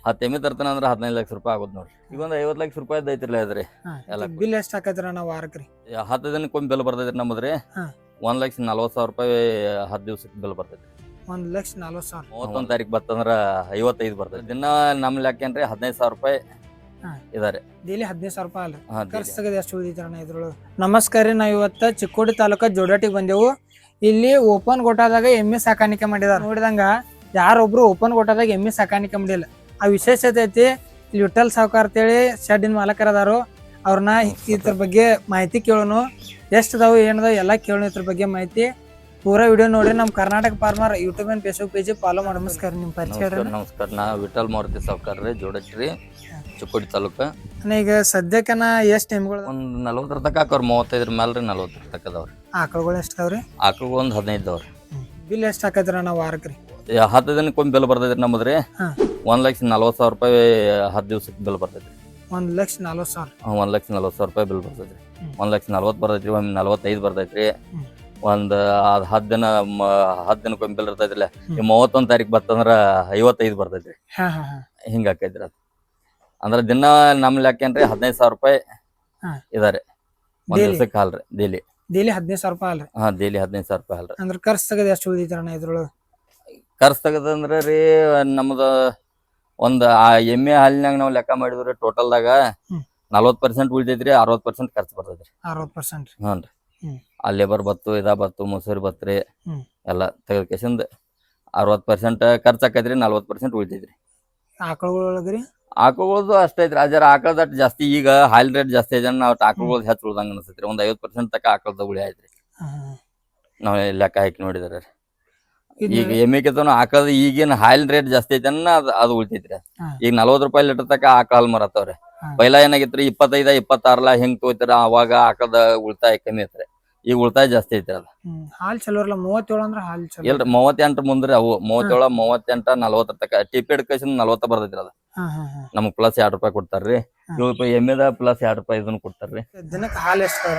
10 ಎಮ್ಮೆ ತರ್ತಾನ ಅಂದ್ರೆ 15 ಲಕ್ಷ ರೂಪಾಯಿ ಆಗುತ್ತೆ ನೋಡ್ರಿ. ಈಗ ಒಂದು 50 ಲಕ್ಷ ರೂಪಾಯಿ ಐತಿರ್ಲ ಅದ್ರಿ ಎಲ್ಲ ಬಿಲ್ ಎಷ್ಟು ಹಾಕತ್ರಿ ಅಣ್ಣ ವಾರಕ್ರಿ? 10 ದಿನಕ್ಕೊಮ್ಮೆ ಬೆಲ್ ಬರ್ತೈತ್ರಿ ನಮ್ಮದ್ರಿ. 1,40,000 ರೂಪಾಯಿ 10 ದಿವ್ಸಕ್ಕೆ ಬೆಲ್ ಬರ್ತೈತಿ. 1,40,000. 31 ತಾರೀಕು ಬರ್ತಂದ್ರ 55 ಬರ್ತೈತಿ. ದಿನ ನಮ್ಮ ಲೆಕ್ಕ ಏನ್ರಿ 15,000 ರೂಪಾಯಿ ಇದಾರೆ. ಡೈಲಿ 15,000 ರೂಪಾಯಿ ಅಲ್ಲ. ಖರ್ಚು ತೆಗೆದು ಎಷ್ಟು ಉಳಿದೈತ್ರಣ್ಣ ಇದ್ರೊಳಗೆ? ನಮಸ್ಕಾರ ರೀ, ನಾವು ಇವತ್ತು ಚಿಕ್ಕೋಡಿ ತಾಲೂಕ ಜೋಡಾಟಿಗೆ ಬಂದೆವು. ಇಲ್ಲಿ ಓಪನ್ ಗೋಟಾದಾಗ ಎಮ್ಮೆ ಸಾಕಾಣಿಕೆ ಮಾಡಿದಾರ. ನೋಡಿದಂಗ ಯಾರೊಬ್ರು ಓಪನ್ ಗೋಟಾದಾಗ ಎಮ್ಮೆ ಸಾಕಾಣಿಕೆ ಮಾಡಿಲ್ಲ. ಆ ವಿಶೇಷತೆ ಐತಿ. ಇಲ್ಲಿ ವಿಠಲ್ ಸಾವ್ಕಾರ್ ಅಂತೇಳಿ ಶೆಡ್ಡಿನ ಮಾಲಕರದಾರು. ಅವ್ರನ್ನ ಇದ್ರ ಬಗ್ಗೆ ಮಾಹಿತಿ ಕೇಳೋನು. ಎಷ್ಟು ಅದಾವು ಏನದಾವ ಎಲ್ಲ ಕೇಳೋಣ ಇದ್ರ ಬಗ್ಗೆ ಮಾಹಿತಿ. ಪೂರಾ ವಿಡಿಯೋ ನೋಡಿ ನಮ್ಮ Karnataka farmer YouTube and Facebook page follow ಮಾಡಿ. ನಮಸ್ಕಾರ, ನಿಮ್ಮ ಪರಿಚಯ? ನಮಸ್ಕಾರ, ನಾ ವಿಠಲ್ ಮಾರುತಿ ಸಾವ್ಕಾರ್ ರೀ, ಜೋಡಟ್ರಿ, ಚಿಕ್ಕೋಡಿ ತಾಲೂಕ. ಈಗ ಸದ್ಯಕ್ಕನ ಎಷ್ಟು ಎಮ್ಮೆಗಳು? ಒಂದು 40 ತನಕ ಹಾಕವ್ರಿ. 35 ಮೇಲೆ ರೀ 40 ತನಕ ಅದಾವ್ರಿ. ಆಕಳುಗಳು ಎಷ್ಟು ಅದಾವ್ರಿ? ಆಕಳು ಒಂದು 15 ಅದಾವ್ರಿ. ಬಿಲ್ ಎಷ್ಟು ಹಾಕತ್ರಿ ಅಣ್ಣ ವಾರಕ್ರಿ? 10 ದಿನಕ್ಕೊಮ್ಮೆ ಬೆಲ್ ಬರ್ತೈತ್ರಿ ನಮ್ಮದ್ರಿ. 1,40,000 ರೂಪಾಯಿ 10 ದಿವ್ಸಕ್ಕೆ ಬೆಲ್ ಬರ್ತೈತ್ರಿ. 1,40,000. 1,40,000 ರೂಪಾಯಿ ಬಿಲ್ ಬರ್ತೈತ್ರಿ. 1,40,000 ಬರ್ತೈತ್ರಿ. ಒಮ್ಮೆ 45 ಬರ್ತೈತ್ರಿ. ಒಂದು 10 ದಿನಕ್ಕೊಮ್ಮೆ ಬಿಲ್ ಇರ್ತೈತ್ರಿ. 31 ತಾರೀಕು ಬರ್ತಂದ್ರ 55 ಬರ್ತೈತ್ರಿ. ಹಿಂಗ ಆಕೈತ್ರಿ ಅದು. ಅಂದ್ರೆ ದಿನ ನಮ್ಮ ಲೆಕ್ಕ ಏನ್ರಿ 15,000 ರೂಪಾಯಿ ಇದಾರೆ ಒಂದ್ ದಿವ್ಸಕ್ಕೆ ಹಾಲ್ರಿ. ಡೈಲಿ 15,000 ರೂಪಾಯಿ ಅಲ್ರಿ? ಡೈಲಿ 15,000 ರೂಪಾಯಿ ಹಾಲ್ರಿ. ಅಂದ್ರೆ ಖರ್ಚು ತೆಗೆದು ಎಷ್ಟು ಉಳಿದೈತ್ರಣ್ಣ ಇದ್ರೊಳಗೆ? ಖರ್ಚು ತೆಗದಂದ್ರ ರೀ ನಮ್ದು ಒಂದು ಆ ಎಮ್ಮೆ ಹಾಲಿನಾಗ ನಾವು ಲೆಕ್ಕ ಮಾಡಿದ್ರಿ ಟೋಟಲ್ದಾಗ 40% ಉಳಿತೈತ್ರಿ. 60% ಖರ್ಚು ಬರ್ತೈತ್ರಿ. 60%? ಹ್ಞೂ ರೀ. ಆ ಲೇಬರ್ ಬತ್ತು, ಬತ್ತು, ಮೊಸರು ಬತ್ರಿ, ಎಲ್ಲ ತೆಗೆದ ಕೇಸಿಂದ 60% ಖರ್ಚು ಆಕೈತ್ರಿ. 40% ಉಳಿತೈತ್ರಿ. ಆಕಳುಗಳೊಳಗ್ರಿ? ಆಕಳುಗಳದು ಅಷ್ಟೇ ಐತ್ರಿ. ಅಜರ ಆಕಳದಟ್ಟು ಜಾಸ್ತಿ. ಈಗ ಹಾಲ್ ರೇಟ್ ಜಾಸ್ತಿ ಐತೆ. ನಾವು ಆಕಳುಗಳು ಹೆಚ್ಚು ಉಳ್ದಂಗ ಅನಿಸ್ತೈತ್ರಿ. ಒಂದು 50% ತನಕ ಆಕಳದ ಉಳಿ ಆಯ್ತ್ರಿ ನಾವ್ ಲೆಕ್ಕ ಹಾಕಿ ನೋಡಿದಾರೆ. ಈಗ ಎಮ್ಮೆಕಿತನು ಆಕಳದ ಈಗಿನ ಹಾಲಿನ ರೇಟ್ ಜಾಸ್ತಿ ಐತೆ ಅದು ಉಳಿತೈತ್ರಿ. ಈಗ 40 ರೂಪಾಯಿ ಲೀಟರ್ ತನಕ ಆಕಳ ಹಾಲ್ ಮರತ್ತವ್ರಿ. ಪೈಲಾ ಏನಾಗಿತ್ರಿ 25, 26 ಹಿಂಗ್ ತಗೋತಾರ. ಅವಾಗ ಆಕಳದ ಉಳಿತಾಯ ಕಮ್ಮಿ ಐತ್ರಿ. ಈಗ ಉಳಿತಾಯ ಜಾಸ್ತಿ ಐತ್ರಿ. ಅದ ಹಾಲ್ ಚಲೋ ಇರಲ್ಲ. 37 ಅಂದ್ರೆ ಹಾಲ್ ಚಲೋ ಇಲ್ರಿ. 38 ಮುಂದ್ರಿ ಅವು 37, 38, 40 ತನಕ ಟಿಪೆಡ್ ಕೈಸಿಂದ 40 ಬರ್ತೈತ್ರಿ. ಅದ ನಮಗ್ ಪ್ಲಸ್ 2 ರೂಪಾಯಿ ಕೊಡ್ತಾರ್ರಿ. ಎಮ್ಮೆದ ಪ್ಲಸ್ 2 ರೂಪಾಯಿ ಇದನ್ನ ಕೊಡ್ತಾರ್ರಿ. ದಿನಕ್ಕೆ ಹಾಲು ಎಷ್ಟು?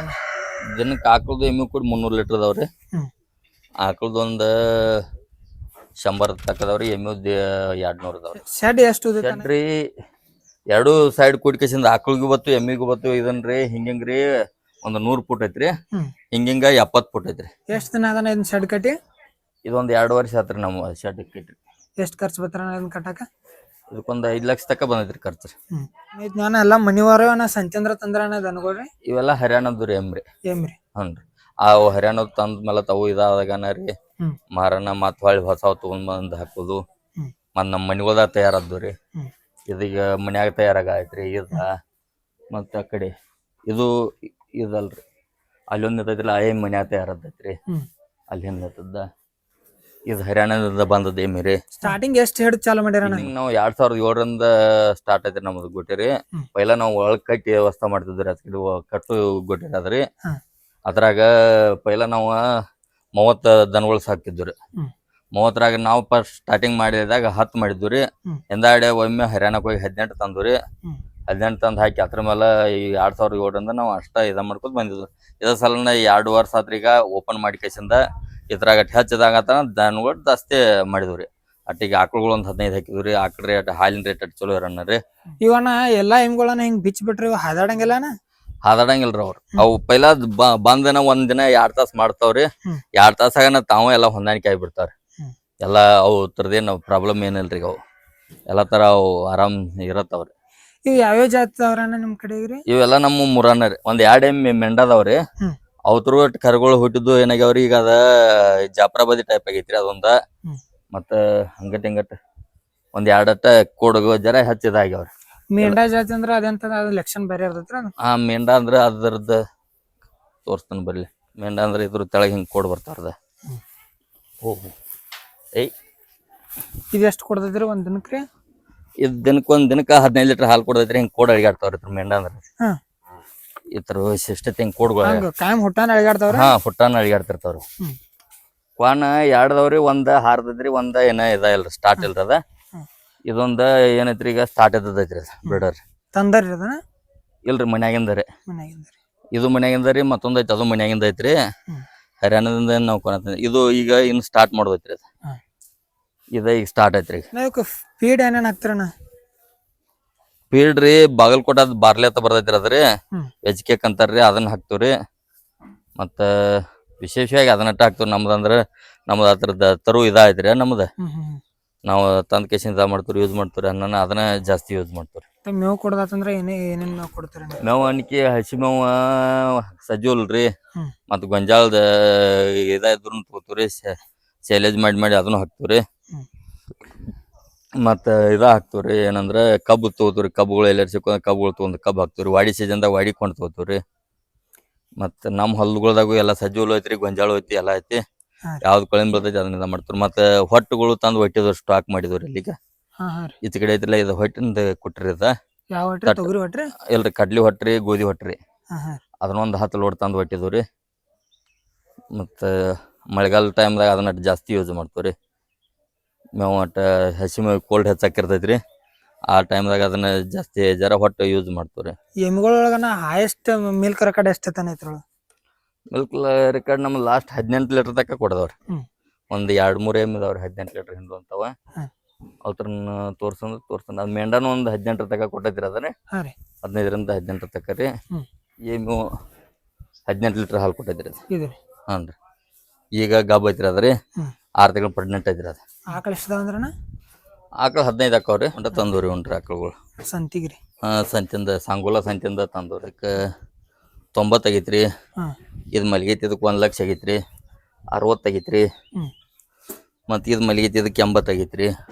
ದಿನಕ್ಕೆ ಆಕಳದು ಎಮ್ಮೆ ಕೂಡ 300 ಲೀಟರ್ ಅದಾವ್ರಿ. ಆಕಳದ ಒಂದ್ 100 ತನಕ ಅದಾವ್ರಿ. ಎಮ್ಮೆದ್ 200 ಅದಾವ್ರಿ. ಶೆಡ್ ಎಷ್ಟು? ಶೆಡ್ ರೀ 2 ಸೈಡ್ ಕೂಡ್ಕೇಸಿಂದ ಆಕಳಿಗೂ ಬತ್ತು ಎಮ್ಮಿಗೂ ಬತ್ತು. ಇದನ್ರಿ ಹಿಂಗ್ರಿ ಒಂದ್ 100 ಫುಟ್ ಐತ್ರಿ. ಹಿಂಗ 70 ಫುಟ್ ಐತ್ರಿ. ಎಷ್ಟು ದಿನ ಅದನ್ನ ಇದನ್ನ ಶೆಡ್ ಕಟ್ಟಿ? ಇದೊಂದ್ 2 ವರ್ಷ ಆತ್ರಿ ನಮ್ಮ ಶೆಡ್ ಕಟ್ಟಿ. ಎಷ್ಟು ಖರ್ಚು ಬರ್ತಾರ ಇದನ್ನ ಕಟ್ಟಾಕ? ಇದಕ್ಕೊಂದ್ 5 ಲಕ್ಷ ತನಕ ಬಂದೈತ್ರಿ ಖರ್ಚು. ನಾನು ಎಲ್ಲ ಮನಿವಾರ ಸಂಚಂದ್ರ ತಂದ್ರ ದನಗಳ್ರಿ? ಇವೆಲ್ಲ ಹರ್ಯಾಣದ್ದು ರೀ ಎಮ್ರಿ. ಹ್ಞೂನ್ರಿ. ಅವು ಹರ್ಯಾಣದ್ ತಂದ ಮೇಲೆ ತಾವು ಇದಾದಾಗನ ರೀ ಮಾರನ ಮತ್ ಹೊಳ್ಳಿ ಹೊಸಾವ್ ತಗೊಂಡ್ ಬಂದ್ ಹಾಕೋದು. ಮತ್ ನಮ್ಮ ಮನಿಗೋದಾಗ ತಯಾರದ್ದು ರೀ. ಇದೀಗ ಮನ್ಯಾಗ ತಯಾರಾಗೈತ್ರಿ. ಇದ ಮತ್ತ ಆ ಕಡೆ ಇದು ಇದಲ್ರಿ ಅಲ್ಲೊಂದ್ ಇರ್ತೈತ್ರಿ. ಆ ಮನ್ಯಾಗ ತಯಾರದೈತ್ರಿ. ಅಲ್ಲಿ ಹಿಂದ ಇದು ಹರ್ಯಾಣದಿಂದ ಬಂದದ ಎಮ್ಮಿ ರೀ. ಸ್ಟಾರ್ಟಿಂಗ್ ಎಷ್ಟು ಹೆಡ್ ಚಾಲು ಮಾಡ್ಯಾರ? ನಾವು 2007ರಿಂದ ಸ್ಟಾರ್ಟ್ ಐತ್ರಿ ನಮ್ದು ಗುಟ್ಟಿರಿ. ಪೈಲಾ ನಾವು ಒಳಗ್ ಕಟ್ಟಿ ವ್ಯವಸ್ಥೆ ಮಾಡ್ತಿದ್ರಿ. ಅದಕ್ಕೆ ಕಟ್ಟು ಗುಟ್ಟಿರಿ ಅದ್ರಿ. ಅದ್ರಾಗ ಪೈಲಾ ನಾವು 30 ದನಗಳು ಸಾಕ್ತಿದ್ವಿ. 30ರಾಗ ನಾವು ಫಸ್ಟ್ ಸ್ಟಾರ್ಟಿಂಗ್ ಮಾಡಿದಾಗ 10 ಮಾಡಿದ್ವಿ. ಹಿಂದಾಡೆ ಒಮ್ಮೆ ಹರ್ಯಾಣಕ್ಕೆ ಹೋಗಿ 18 ತಂದ್ವಿ. 18 ತಂದು ಹಾಕಿ ಅದ್ರ ಮೇಲೆ ಈ 2007ರಿಂದ ನಾವು ಅಷ್ಟ ಮಾಡ್ಕೊತ ಬಂದಿದ್ವಿ. ಇದ್ರ ಸಲನ 2 ವರ್ಷ ಆತ್ರಿ. ಈಗ ಓಪನ್ ಮಾಡಿ ಕೇಸಿಂದ ಇದ್ರಾಗ ಹೆಚ್ಚದಾಗತ್ತ ದನಗಳು ಜಾಸ್ತಿ ಮಾಡಿದ್ವಿ. ಅಟ್ಟಿಗೆ ಆಕಳುಗಳು ಒಂದು 15 ಹಾಕಿದ್ವಿ. ಆಕಳ ರೇಟ್ ಹಾಲಿನ ರೇಟ್ ಚಲೋ ಇರೋಣ ರೀ. ಇವನ ಎಲ್ಲಾ ಎಮ್ಗಳನ್ನ ಹಿಂಗ್ ಬಿಚ್ಚ ಬಿಟ್ರಿ ಹಾದಾಡಂಗಿಲ್ಲನ? ಹಾದಾಡಂಗಿಲ್ರಿ ಅವ್ರು. ಅವು ಪೈಲಾ ಬಂದನ ಒಂದ್ ದಿನ 2 ತಾಸು ಮಾಡ್ತಾವ್ರಿ. 2 ತಾಸಾಗನ ತಾವು ಎಲ್ಲ ಹೊಂದಾಣಿಕೆ ಆಗಿಬಿಡ್ತಾವ್ರಿ. ಎಲ್ಲಾ ಅವು ತರದೇನು ಪ್ರಾಬ್ಲಮ್ ಏನಿಲ್ರಿ. ಅವು ಎಲ್ಲಾ ತರ ಅವು ಆರಾಮ್ ಇರತ್ತವ್ರಿ. ಇವ್ ಯಾವ್ಯಾವ ಜಾತಿ ಅವ್ರಣ್ಣ ನಿಮ್ ಕಡೆಗ್ರಿ? ಇವೆಲ್ಲ ನಮ್ಮ ಮುರಾನ ರೀ. ಒಂದ್ 2 ಎಮ್ಮೆ ಮೆಂಡದವ್ರಿ. ಅವ್ರು ಕರುಗಳು ಹುಟ್ಟಿದ್ದು ಏನಾಗ್ಯಾವ್ರಿ. ಈಗ ಅದ ಜಾಫ್ರಾಬಾದಿ ಟೈಪ್ ಆಗೈತ್ರಿ ಅದೊಂದ. ಮತ್ತ ಹಂಗಟ್ ಹಿಂಗಟ್ ಒಂದ್ 2 ಕೋಡಗು ಜರ ಹೆಚ್ಚಿದಾಗ್ಯಾವ್ರಿ. ಮೇಂಢಾ ಜಾತಿ ಅಂದ್ರ ಅದೆಂತ ಲಕ್ಷಣ ಬೇರೆ ಇರ್ತೈತ್ರಿ? ಮೇಂಢಾ ಅಂದ್ರ ಅದ್ರದ್ದು ತೋರಿಸ್ತಾನ ಬರ್ಲಿ. ಮೇಂಢಾ ಅಂದ್ರ ಇದ್ರ ತೆಳಗ್ ಹಿಂಗ್ ಕೋಡ್ ಬರ್ತಾರದ. ಇದು ಎಷ್ಟು ಕೊಡ್ತೈತ್ರಿ ಒಂದ್ ದಿನಕ್ರಿ? ಇದ್ ದಿನಕ್ಕೆ 15 ಲೀಟರ್ ಹಾಲು ಕೊಡ್ತೈತ್ರಿ. ಹಿಂಗ್ ಕೋಡ್ ಅಡಿಗಾಡ್ತಾವ್ರಿ ಇದ್ರ ಮೇಂಢಾ ಅಂದ್ರ. ಈ ತರ ವಿಶಿಷ್ಟತೆ ಹಿಂಗ್ ಕೋಡ್ಗಳು ಕಾಯಂ ಹುಟ್ಟಾನ ಅಳಿಗಾಡ್ತಾವ್ರಿ. ಹುಟ್ಟಾನ ಅಳಿಗಾಡ್ತಿರ್ತಾವ್ರಿ. ಕ್ವಾನ 2ದವ್ರಿ. ಒಂದ್ ಹಾರ್ದೈತ್ರಿ. ಒಂದ ಏನ ಇಲ್ರಿ ಸ್ಟಾರ್ಟ್ ಇಲ್ರಿ ಅದ. ಇದೊಂದ ಏನೈತ್ರಿ ಈಗ ಸ್ಟಾರ್ಟ್ ಇದ್ದೈತ್ರಿ ಬ್ರೀಡರ್. ತಂದರಿ ಅದನ್ನ? ಇಲ್ರಿ, ಮನ್ಯಾಗಿಂದರಿ. ಇದು ಮನ್ಯಾಗಿಂದರಿ. ಮತ್ತೊಂದ್ ಐತಿ ಅದು ಮನ್ಯಾಗಿಂದ ಐತ್ರಿ. ಹರ್ಯಾಣದಿಂದ ನಾವು ಇದು ಈಗ ಇನ್ ಸ್ಟಾರ್ಟ್ ಮಾಡೋದೈತ್ರಿ. ಅದ ಇದ ಈಗ ಸ್ಟಾರ್ಟ್ ಐತ್ರಿ. ಫೀಡ್ ಏನೇನ್ ಹಾಕ್ತಿರಣ್ಣ? ಫೀಡ್ ರೀ ಬಾಗಲಕೋಟದ ಬಾರ್ಲಿ ಅಂತ ಬರ್ತೈತ್ರಿ ಅದ್ರಿ ಹ್ಮ್. ವೆಜ್ ಕೇಕ್ ಅಂತಾರ್ರಿ ಅದನ್ನ ಹಾಕ್ತಿವ್ರಿ ಮತ್ತ ವಿಶೇಷವಾಗಿ ಅದನ್ನಟ್ಟ ಹಾಕ್ತಿವ್ರಿ ನಮ್ದಂದ್ರ ನಮ್ದು ಅದ್ರದ್ದು ತರು ಐತ್ರಿ ನಮ್ದು ನಾವು ತಂದ್ ಕೇಸಿಂದ ಯೂಸ್ ಮಾಡ್ತೀವ್ರಿ ಅದನ್ನ ಜಾಸ್ತಿ ಯೂಸ್ ಮಾಡ್ತೀವ್ರಿ ಮೇವು ಕೊಡೋದಾತಂದ್ರ ಏನೇನ್ ಮೇವು ಕೊಡ್ತೀರಿ ನೀವು? ಮೇವು ಅನ್ಕಿ ಹಸಿ ಮೇವು ಸಜ್ಜುಲ್ರಿ ಹ್ಮ್. ಮತ್ತ್ ಗೊಂಜಾಳದ ಇದ್ರು ತಗೋತೀವ್ರಿ ಶೈಲೇಜ್ ಮಾಡಿ ಅದನ್ನು ಹಾಕ್ತಿವ್ರಿ ಹ್ಮ್. ಮತ್ತ ಹಾಕ್ತಿವ್ರಿ ಏನಂದ್ರ ಕಬ್ಬು ತಗೋತೀವ್ರಿ ಕಬ್ಬುಗಳು ಎಲ್ಲಾರು ಸಿಕ್ಕ ಕಬ್ಬುಗಳು ತಗೊಂಡ್ ಕಬ್ಬು ಹಾಕ್ತಿವ್ರಿ ವಾಡಿ ಸೀಸನ್ದಾಗ ವಾಡಿ ಕೊಂಡು ತಗೋತೀವ್ರಿ ಮತ್ತ ನಮ್ಮ ಹೊಲಗೊಳದಾಗು ಎಲ್ಲ ಸಜ್ಜುಲು ಐತ್ರಿ ಗೊಂಜಾಳ ಐತಿ ಎಲ್ಲ ಐತಿ ಹಾ. ಯಾವ್ದು ಕಳಿನ್ ಬರ್ತೈತಿ ಅದನ್ನ ಮಾಡ್ತೀವ್ರಿ ಮತ್ತ ಹೊಟ್ಟುಗಳು ತಂದು ಹೊಟ್ಟಿದ್ರು ಸ್ಟಾಕ್ ಮಾಡಿದ್ರಿ ಇಲ್ಲಿಗ ಹಾ ಹಾ ರೀ. ಈಚ ಕಡೆ ಐತಿಲ್ಲ ಇದು ಹೊಟ್ಟಿಂದ ಕೊಟ್ರಿ ಇದ ಯಾವ ಹೊಟ್ರಿ ತೊಗರಿ ಹೊಟ್ರಿ? ಇಲ್ರಿ ಕಡ್ಲಿ ಹೊಟ್ರಿ ಗೋಧಿ ಹೊಟ್ರಿ ಹಾ ಹಾ. ಅದನ್ನೊಂದು 10 ಲೋಡ್ ತಂದು ಹೊಟ್ಟಿದ್ವಿ ಮತ್ತು ಮಳೆಗಾಲ ಟೈಮ್ದಾಗ ಅದನ್ನ ಜಾಸ್ತಿ ಯೂಸ್ ಮಾಡ್ತೀವ್ರಿ ಮೇವು ಹಸಿ ಮೇವು ಕೋಲ್ಡ್ ಹೆಚ್ಚಾಕಿರ್ತೈತ್ರಿ ಆ ಟೈಮ್ದಾಗ ಅದನ್ನ ಜಾಸ್ತಿ ಜರ ಹೊಟ್ಟು ಯೂಸ್ ಮಾಡ್ತೀವ್ರಿ ಎಮ್ಮಿಗಳೊಳಗನ ಹೈಯೆಸ್ಟ್ ಮಿಲ್ಕ್ ರೆಕಾರ್ಡ್ ಎಷ್ಟು ತನ ಐತ್ರೊಳಗ? ಮಿಲ್ಕ್ ರೆಕಾರ್ಡ್ ನಮ್ಮ ಲಾಸ್ಟ್ 18 ಲೀಟರ್ ತನಕ ಕೊಡದವ್ರಿ ಹ್ಮ್. ಒಂದು 2-3 ಎಮ್ ಇದಾವ್ರಿ 18 ಲೀಟರ್ ಹಿಂಡು ಅಂತವ ಹಾ. ಅವ್ರನ್ನ ತೋರ್ಸಂದ್ರ ಅದು ಮೆಂಡಾನು ಒಂದು 18 ತನಕ ಕೊಟ್ಟೈತ್ರಿ ಅದನ್ನ ಹಾ ರೀ. 15ರಿಂದ 18 ತನಕ ರೀ ಹ್ಮ್. ಎಮ್ಮು 18 ಲೀಟರ್ ಹಾಲು ಕೊಟ್ಟೈತ್ರಿ ಅದು ಇದು ರೀ. ಹಾಂ ರೀ ಈಗ ಗಬ್ ಐತ್ರಿ ಅದ್ರಿ ಹ್ಮ್. 6 ತಿಂಗಳು ಪ್ರೆಗ್ನೆಂಟ್ ಐತ್ರಿ ಅದು ಆಕಳ ಎಷ್ಟದಾವಂದ್ರನ? ಆಕಳು 15 ಹಾಕವ್ರಿ ಹೊಂಟ ತಂದವ್ರಿ ಉಂಟ್ರಿ ಆಕಳುಗಳು ಸಂತಿಗ್ರಿ? ಸಂತಿಂದ ಸಾಂಗೋಲ ಸಂತಿಂದ ತಂದವ್ರಿ 90 ಆಗೈತ್ರಿ ಹಾ. ಇದು ಮಲ್ಗೈತಿ ಇದಕ್ಕೆ 1 ಲಕ್ಷ ಆಗೈತ್ರಿ 60 ಆಗೈತ್ರಿ ಹ್ಮ್. ಮತ್ತು ಇದು ಮಲ್ಗೈತಿ ಇದಕ್ಕೆ 80 ಆಗೈತ್ರಿ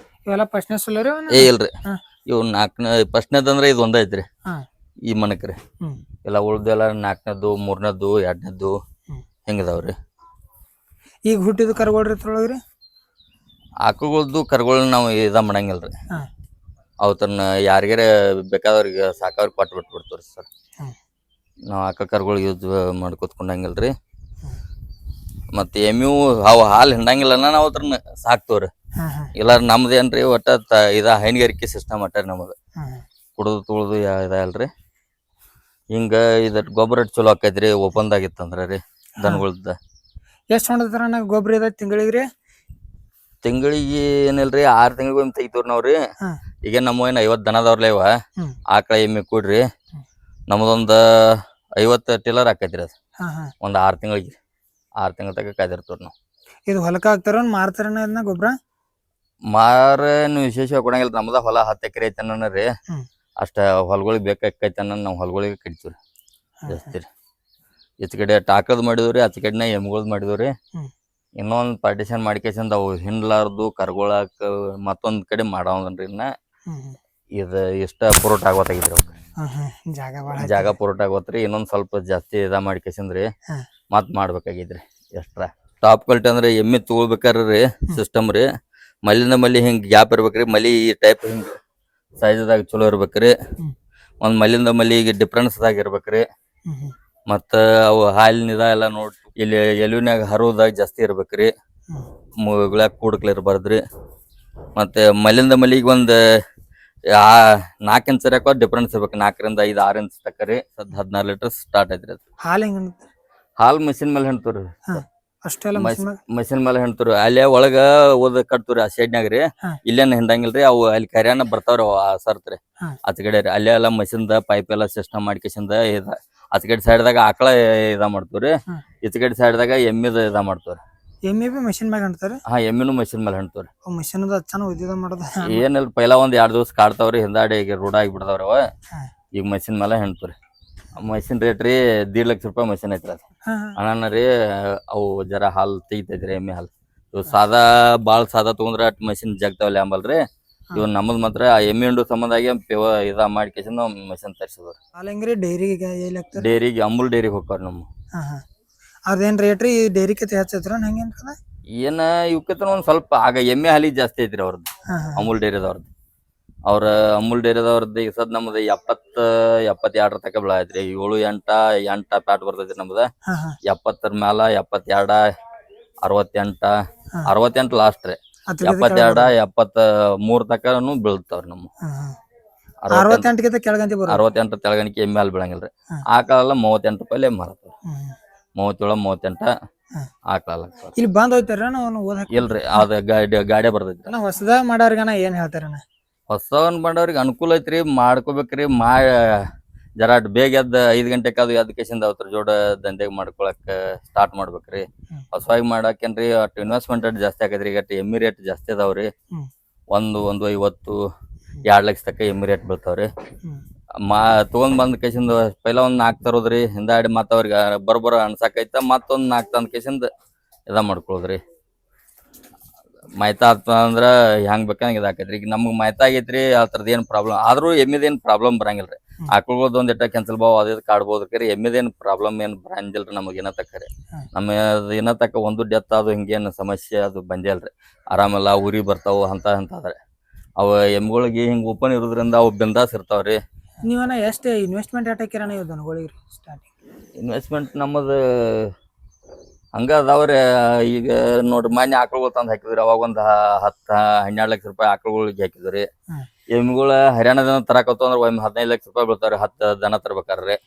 ಇವೆಲ್ಲ ಫಸ್ಟ್ನೇ ಸುಲ್ಲ ರೀ? ಇಲ್ರಿ ಹಾ. ಇವು 4ನೇ ಫಸ್ಟ್ನೇದಂದ್ರೆ ಇದು ಒಂದ ಐತ್ರಿ ಹಾ. ಈ ಮನಕ್ರಿ ಹ್ಮ್. ಎಲ್ಲ ಉಳ್ದೆಲ್ಲ 4ನೇದ್ದು 3ನೇದ್ದು 2ನೇದ್ದು ಹ್ಮ್. ಹೆಂಗಿದಾವ್ರಿ ಈಗ ಹುಟ್ಟಿದ ಕರುಗಳ್ರಿ ಇದ್ರೊಳಗ್ರಿ? ಆಕಳುಗಳ್ದು ಕರುಗಳನ್ನ ನಾವು ಮಾಡಂಗಿಲ್ರಿ ಹಾ. ಅವತ್ತನ್ನ ಯಾರಿಗಾರ ಬೇಕಾದವ್ರಿಗೆ ಸಾಕವ್ರಿಗೆ ಕೊಟ್ಟು ಬಿಟ್ಬಿಡ್ತೀವ್ರಿ ಸರ್ ಹ್ಮ್. ನಾವು ಆಕಳ ಕರುಗಳು ಯೂಸ್ ಮಾಡ್ಕೊತ್ಕೊಂಡಂಗಿಲ್ರಿ ಮತ್ತು ಎಮ್ಮೆ ಅವು ಹಾಲು ಹಿಂಡಂಗಿಲ್ಲ ನಾವು ಅದ್ರನ್ನ ಸಾಕ್ತವ್ರಿ ಹಾ ಹಾ. ಇಲ್ಲ ನಮ್ದೇನ್ರಿ ಒಟ್ಟ ಹೈನುಗಾರಿಕೆ ಸಿಸ್ಟಮ್ ಅಟ್ಟ ನಮಗೆ ಹಾ. ಕುಡಿದು ತುಳಿದು ಇದಲ್ರಿ ಹಿಂಗೆ ಇದಟ್ಟು ಗೊಬ್ಬರ ಚಲೋ ಆಕೈತ್ರಿ ಓಪನ್ದಾಗಿತ್ತಂದ್ರೆ ರೀ ದನಗಳ್ದ ಎಷ್ಟು ಹೊಂಡದ್ರನ ಗೊಬ್ಬರ ಇದೆ ತಿಂಗಳಿಗೆ ರೀ? ತಿಂಗಳಿಗೆ ಏನಿಲ್ರಿ 6 ತಿಂಗಳಿಗೊಮ್ಮೆ ತೆಗಿತೀವ್ರಿ ನಾವ್ರಿ ಹಾ. ಈಗ ನಮ್ಮ ಏನು 50 ದನದವ್ರಲ್ಲ ಇವ ಹ್ಮ್. ಆಕಳ ಎಮ್ಮೆ ಕೂಡ್ರಿ ಹ್ಮ್. ನಮ್ದೊಂದು 50 ಟೀಲರ್ ಆಕೈತ್ರಿ ಅದು ಹಾ ಹಾ. ಒಂದು 6 ತಿಂಗಳಿಗೆ 6 ತಿಂಗಳ ತನಕ ಕಾಯ್ದಿರ್ತೀವ್ರಿ ನಾವು ಇದು ಹೊಲಕ್ಕೆ ಹಾಕ್ತಾರ ಮಾರ್ತಾರನ ಇದನ್ನ ಗೊಬ್ಬರ? ಮಾರೇನು ವಿಶೇಷವಾಗಿ ಕೊಡಂಗಿಲ್ಲ ನಮ್ದ ಹೊಲ 10 ಎಕರೆ ಐತನ ರೀ ಹ್ಮ್. ಅಷ್ಟ ಹೊಲಗಳಿಗೆ ಬೇಕಾಕೈತೆ ನಾವು ಹೊಲಗಳಿಗೆ ಕಟ್ತೀವ್ರಿ ಹಾ, ಜಾಸ್ತಿ ರೀ ಈಚ ಕಡೆ ಟಾಕದ್ ಮಾಡಿದ್ವಿ ಆಚೆ ಕಡೆನ ಎಮ್ಗಳ್ದು ಮಾಡಿದ್ವಿ ಹ್ಮ್. ಇನ್ನೊಂದು ಪಾರ್ಟಿಷನ್ ಮಾಡ್ಕೇಸಿಂದ ಅವು ಹಿಂಡ್ಲಾರ್ದು ಕರ್ಗೊಳಕ ಮತ್ತೊಂದ್ ಕಡೆ ಮಾಡವನ್ರಿ ಇನ್ನ ಹ್ಮ್. ಇದು ಇಷ್ಟ ಪುರೋಟ ಆಗೋತಾಗಿದ್ರಿ ಅವ್ಕ ಹಾ ಹಾ. ಜಾಗ ಭಾಳ ಜಾಗ ಪುರೋಟ ಆಗೋತ್ರಿ ಇನ್ನೊಂದ್ ಸ್ವಲ್ಪ ಜಾಸ್ತಿ ಮಾಡ್ಕೇಸಿಂದ್ರಿ ಹಾ. ಮತ್ ಮಾಡ್ಬೇಕಾಗಿದ್ರಿ ಎಷ್ಟ್ರ ಟಾಪ್ ಕ್ವಾಲಿಟಿ ಅಂದ್ರೆ ಎಮ್ಮೆ ತಗೋಬೇಕಾರ್ರಿ ಸಿಸ್ಟಮ್ ರೀ ಮಲ್ಲಿಂದ ಮಲ್ಲಿ ಹಿಂಗ್ ಗ್ಯಾಪ್ ಇರ್ಬೇಕ್ರಿ ಮಲಿ ಈ ಟೈಪ್ ಹಿಂಗ್ ಸೈಜ್ದಾಗ ಚಲೋ ಇರ್ಬೇಕ್ರಿ ಹ್ಮ್. ಒಂದ್ ಮಲ್ಲಿಂದ ಮಲ್ಲಿಗೆ ಡಿಫ್ರೆನ್ಸ್ದಾಗ ಇರ್ಬೇಕ್ರಿ ಹ್ಮ್ ಹ್ಮ್. ಮತ್ತ ಅವು ಹಾಲಿನ ಎಲ್ಲ ನೋಡಿ ಇಲ್ಲಿ ಎಲುವಿನಾಗ ಹರಿದಾಗ ಜಾಸ್ತಿ ಇರ್ಬೇಕ್ರಿ ಹ್ಮ್. ಮುಗಳಾಗ ಕೂಡ್ಕ್ಲ ಇರಬಾರ್ದ್ರಿ ಮತ್ತೆ ಮಲ್ಲಿಂದ ಮಲ್ಲಿಗೆ ಒಂದು 4 ಇಂಚ್ ಸರಿಯಾಕ ಡಿಫ್ರೆನ್ಸ್ ಇರ್ಬೇಕು 4ರಿಂದ 5 6 ಇಂಚ್ ತಕ್ಕ ರೀ 16 ಲೀಟರ್ ಸ್ಟಾರ್ಟ್ ಐತ್ರಿ ಅದು ಹಾಲು ಹೆಂಗ? ಹಾಲು ಮಷಿನ್ ಮೇಲೆ ಹೆಣ್ತವ್ರಿ ಅಷ್ಟೆಲ್ಲ ಮಷಿನ್ ಮೇಲೆ ಹೆಣ್ತವ್ರಿ ಅಲ್ಲೇ ಒಳಗ ಓದ ಕಟ್ತವ್ರಿ ಆ ಸೈಡ್ನಾಗ ರೀ ಹಾ. ಇಲ್ಲೇನ ಹಿಂಡಂಗಿಲ್ರಿ ಅವು ಅಲ್ಲಿ ಕರ್ಯಾನ ಬರ್ತಾವ್ರಿ ಸರ್ತ್ರಿ ಹಾ. ಆಚೆ ಕಡೆ ರೀ ಅಲ್ಲೇ ಎಲ್ಲ ಮಷಿನ್ದ ಪೈಪ್ ಎಲ್ಲ ಸಿಸ್ಟಮ್ ಮಾಡ್ಕೇಸಿಂದ ಆಚೆ ಕಡೆ ಸೈಡ್ದಾಗ ಆಕಳ ಮಾಡ್ತವ್ರಿ ಹಾ. ಈಚೆ ಕಡೆ ಸೈಡ್ದಾಗ ಎಮ್ಮಿದ ಮಾಡ್ತವ್ರಿ ಎಮ್ಮೆ ಬಿ ಮಷಿನ್ ಮ್ಯಾಗ ಅಂತಾರೆ? ಹಾ ಎಮ್ಮಿನೂ ಮಷಿನ್ ಮೇಲೆ ಹೆಣ್ತವ್ರಿ ಮಷಿನ್ ಹಚ್ಚಾನ ಉದ್ಯೋಗ ಮಾಡೋದು ಏನಿಲ್ಲ ಪೈಲ ಒಂದ್ 2 ದಿವಸ ಕಾಡ್ತಾವ್ರಿ ಹಿಂದಾಡಿ ಈಗ ರೂಢ ಆಗಿಬಿಡ್ತಾವ್ರಿ ಅವ ಹಾ. ಈಗ ಮಷಿನ್ ಮೇಲೆ ಹೆಣ್ತವ್ರಿ ಮಷಿನ್ ರೇಟ್ ರೀ 1.5 ಲಕ್ಷ ರೂಪಾಯಿ ಮಷಿನ್ ಐತ್ರಿ ಅದು ಹಾ. ಅಣ್ಣ ರೀ ಅವು ಜರ ಹಾಲು ತೆಗಿತೈತ್ರಿ ಎಮ್ಮೆ ಹಾಲು ಇವು ಸಾದಾ ಭಾಳ ಸಾದಾ ತೊಗೊಂಡ್ರೆ ಅಟ್ ಮಷಿನ್ ಜಗ್ತಾವಲ್ಲ ಅಂಬಲ್ರಿ ಇವ್ ನಮ್ಮದ್ ಮಾತ್ರ ಆ ಎಮ್ಮೆ ಹಿಂಡು ಸಂಬಂಧಾಗಿ ಮಾಡ್ಕೇಸಿಂದ ಮಷಿನ್ ತರಿಸಿದ್ರಿ ಹಾಲು ಹೆಂಗ್ರಿ ಡೈರಿಗೆ ಎಲ್ಲಿ ಹಾಕ್ತಾರೆ? ಡೈರಿಗೆ ಅಮೂಲ್ ಡೈರಿಗೆ ಹೋಗ್ತಾವ್ರಿ ನಮ್ಮ ಹಾ ಹಾ. ಅದೇನ್ ರೇಟ್ ರೀ ಡೈರಿ ಕಿತ್ತ ಹೆಚ್ಚೈತ್ರ ಹಂಗೇನ್ ಅದ? ಏನ ಇವಕ್ಕತನ ಒಂದ್ ಸ್ವಲ್ಪ ಆಗ ಎಮ್ಮೆ ಹಾಲಿಗೆ ಜಾಸ್ತಿ ಐತ್ರಿ ಅವ್ರದ್ದು ಹಾ ಹಾ. ಅಮೂಲ್ ಡೈರಿದವ್ರದ್ದು ಅಮೂಲ್ ಡೈರಿದವ್ರದ್ದು ಈಗ ಸದ್ ನಮ್ದು 70-72 ತಕ ಬೆಳ ಐತ್ರಿ 7-8 ಪ್ಯಾಟ್ ಬರ್ತೈತ್ರಿ ನಮ್ದು ಹಾ ಹಾ. 70 ಮ್ಯಾಲ 72 68 ಹಾ. 68 ಲಾಸ್ಟ್ ರೀ 72 73 ತಕನು ಬೀಳ್ತಾವ್ರಿ ನಮ್ಮ 68 ಕೆಳಗಂತಿ ಬರೋದು? 68 ತೆಳಗಣಿಕೆ ಎಮ್ಮೆ ಹಾಲು ಬೀಳಂಗಿಲ್ರಿ ಹಾ. ಆಕಳೆಲ್ಲ 38 ರೂಪಾಯಿ ಮಾರತ್ರಿ ಹ್ಮ್. 37 38 ಹಾ. ಆಕಳ ಇಲ್ಲಿ ಬಂದ್ ಹೋಯ್ತಾರ ನಾವು ಓದಕ್? ಇಲ್ರಿ ಅದ ಗಾಡಿ ಬರ್ತೈತ್ರಿ ಹೊಸದಾಗ ಮಾಡಾರ್ಗನ ಏನ್ ಹೇಳ್ತಾರಣ್ಣ? ಹೊಸವನ್ ಬಂದವ್ರಿಗೆ ಅನುಕೂಲ ಐತ್ರಿ, ಮಾಡ್ಕೋಬೇಕ್ರಿ. ಜರಾಟ್ ಬೇಗ ಎದ್ದು 5 ಗಂಟೆಗೆ ಅದು ಎದ್ಕೇಸಿಂದ ಅವ್ರ ಜೋಡ ದಂಧೆಗೆ ಮಾಡ್ಕೊಳಕ್ ಸ್ಟಾರ್ಟ್ ಮಾಡ್ಬೇಕ್ರಿ. ಹೊಸವಾಗಿ ಮಾಡಾಕೇನ್ರಿ ಅಟ್ ಇನ್ವೆಸ್ಟ್ಮೆಂಟ್ ಜಾಸ್ತಿ ಆಗೈತ್ರಿ. ಈಗ ಎಮ್ಮಿ ರೇಟ್ ಜಾಸ್ತಿ ಅದಾವ್ರಿ. ಒಂದು 50 2 ಲಕ್ಷ ತಕ್ಕ ಎಮ್ಮಿ ರೇಟ್ ಬೀಳ್ತಾವ್ರಿ. ತಗೊಂಡ್ ಬಂದ್ ಕೇಸಿಂದ ಪೈಲ ಒಂದ್ 4 ತರೋದ್ರಿ, ಹಿಂದಾಡಿ ಮತ್ತ ಅವ್ರಿಗೆ ಬರೋಬ್ಬರ ಅನ್ಸಾಕೈತ ಮತ್ತೊಂದ್ 4 ತಂದ್ ಕೇಸಿಂದ ಮಾಡ್ಕೊಳ್ಳೋದ್ರಿ. ಮಾಯ್ತಾ ಆತ ಅಂದ್ರ ಹೆಂಗ್ ಬೇಕಂಗ ಇದಾಕೈತ್ರಿ. ಈಗ ನಮ್ಗ್ ಮಾಯ್ತಾ ಆಗೈತ್ರಿ, ಆ ಥರದ್ ಏನ್ ಪ್ರಾಬ್ಲಮ್ ಆದ್ರೂ ಎಮ್ಮಿದೇನ್ ಪ್ರಾಬ್ಲಮ್ ಬರಂಗಿಲ್ರಿ. ಆಕಳ್ಗಳದ್ದು ಒಂದ್ ಇಟ್ಟ ಕೆನ್ಸಲ್ ಬಾವ್ ಅದ್ ಕಾಡ್ಬೋದ್ರಿ. ಎಮ್ಮಿದೇನ್ ಪ್ರಾಬ್ಲಮ್ ಏನ್ ಬರಂಗಿಲ್ರಿ ನಮಗ್ ಏನ ತಕ್ಕರಿ. ನಮ್ಮ ಏನ ತಕ್ಕ ಒಂದು ಡೆತ್ ಅದು ಹಿಂಗೇನ್ ಸಮಸ್ಯೆ ಅದು ಬಂದೇ ಅಲ್ರಿ. ಆರಾಮೆಲ್ಲ ಉರಿ ಬರ್ತಾವು ಅಂತಾದ್ರೆ ಅವ ಎಮ್ಗಳಿಗೆ ಹಿಂಗ್ ಓಪನ್ ಇರೋದ್ರಿಂದ ಅವು ಬಿಂದಾಸ್ ಇರ್ತಾವ್ರಿ. ನೀವನ ಎಷ್ಟು ಇನ್ವೆಸ್ಟ್ಮೆಂಟ್ ಹಾಕಿರ ನೀವು ದನಗಳಿಗೆ ಸ್ಟಾರ್ಟಿಂಗ್? ಇನ್ವೆಸ್ಟ್ಮೆಂಟ್ ನಮ್ಮದು ಹಂಗ ಅದಾವ್ರಿ. ಈಗ ನೋಡ್ರಿ ಮೊನ್ನೆ ಆಕಳುಗಳು ತಂದು ಹಾಕಿದ್ರಿ, ಅವಾಗ ಒಂದು 10-12 ಲಕ್ಷ ರೂಪಾಯಿ ಆಕಳುಗಳಿಗೆ ಹಾಕಿದ್ರಿ. ಎಮ್ಮಿಗಳ ಹರಿಯಾಣದಿಂದ ತರಾಕತ್ತು ಅಂದ್ರೆ ಒಮ್ಮೆ 15 ಲಕ್ಷ ರೂಪಾಯಿ ಬೀಳ್ತಾವ್ರಿ 10 ದನ ತರ್ಬೇಕಾರ್ರಿ.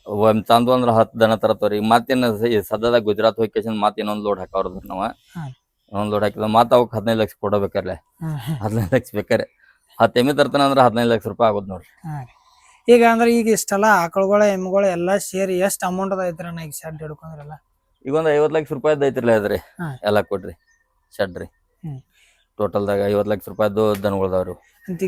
ಒಮ್ಮೆ ತಂದು ಅಂದ್ರೆ 10 ದನ ತರತ್ತವ್ರಿ. ಮತ್ತೇನು ಸದ್ಯದಾಗ ಗುಜರಾತ್ ಹೋಗಿ ಮತ್ತೆ ಇನ್ನೊಂದು ಲೋಡ್ ಹಾಕವ್ರದ್ರಿ. ನಾವು ಇನ್ನೊಂದು ಲೋಡ್ ಹಾಕಿದ್ವಿ ಮತ್ತೆ ಅವಕ್ಕೆ 15 ಲಕ್ಷ ಕೊಡಬೇಕಲ್ಲ. 15 ಲಕ್ಷ ಬೇಕಾರೆ 10 ಎಮ್ಮಿ ತರ್ತಾನ ಅಂದ್ರೆ 15 ಲಕ್ಷ ರೂಪಾಯಿ ಆಗೋದು ನೋಡ್ರಿ. ಈಗ ಅಂದ್ರೆ ಈಗ ಇಷ್ಟೆಲ್ಲ ಆಕಳುಗಳ ಎಮ್ಮಿಗಳು ಎಲ್ಲಾ ಸೇರಿ ಎಷ್ಟು ಅಮೌಂಟ್ ಅದ ಐತ್ರಣ್ಣ ಈಗ ಶೆಡ್ ಹಿಡ್ಕೊಂಡ್ರಲ್ಲ? ಈಗ ಒಂದು 50 ಲಕ್ಷ ರೂಪಾಯಿ ಐತಿರ್ಲ ಅದ್ರಿ ಎಲ್ಲ ಕೊಡ್ರಿ ಶೆಡ್ ರೀ. ಟೋಟಲ್ದಾಗ 50 ಲಕ್ಷ ರೂಪಾಯಿದು ದನಗಳದಾವ್ರಿ.